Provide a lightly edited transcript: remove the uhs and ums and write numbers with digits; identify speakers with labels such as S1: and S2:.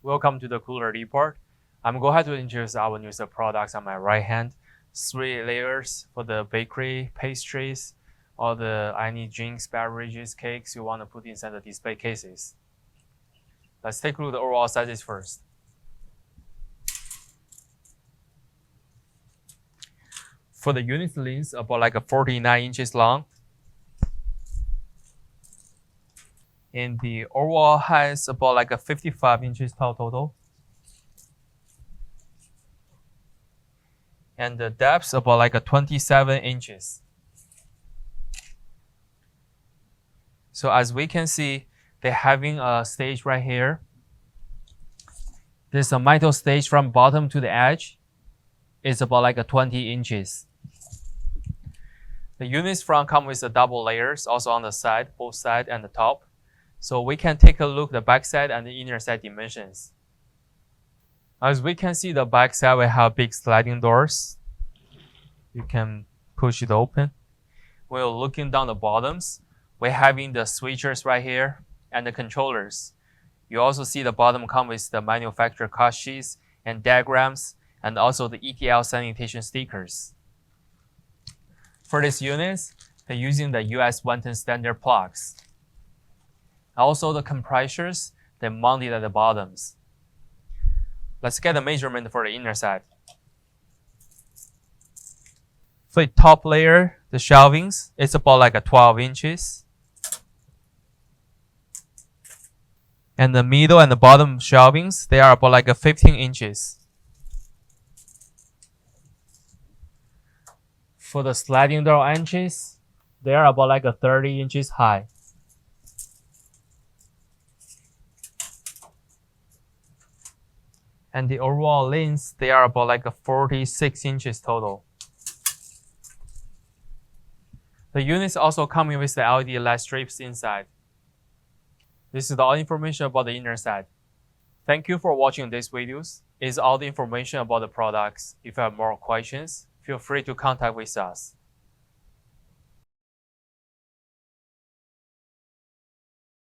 S1: Welcome to the cooler report. I'm going to introduce our newest products on my right hand. 3 layers for the bakery, pastries, all the any drinks, beverages, cakes you want to put inside the display cases. Let's take a look at the overall sizes first. For the unit length, about like a 49 inches long. And the overall height is about like a 55 inches tall total. And the depth about like a 27 inches. So as we can see, they're having a stage right here. There's a metal stage from bottom to the edge. It's about like a 20 inches. The units front come with the double layers, also on the side, both side and the top. So we can take a look at the back side and the inner side dimensions. As we can see, the back side will have big sliding doors. You can push it open. We're looking down the bottoms. We're having the switchers right here and the controllers. You also see the bottom come with the manufacturer cost sheets and diagrams and also the ETL sanitation stickers. For these units, they're using the US 110 standard plugs. Also the compressors, they're mounted at the bottoms. Let's get a measurement for the inner side. For the top layer, the shelvings, it's about like a 12 inches. And the middle and the bottom shelvings, they are about like a 15 inches. For the sliding door inches, they are about like a 30 inches high. And the overall length, they are about like a 46 inches total. The units also come with the LED light strips inside. This is all information about the inner side. Thank you for watching these videos. It's all the information about the products. If you have more questions, feel free to contact with us.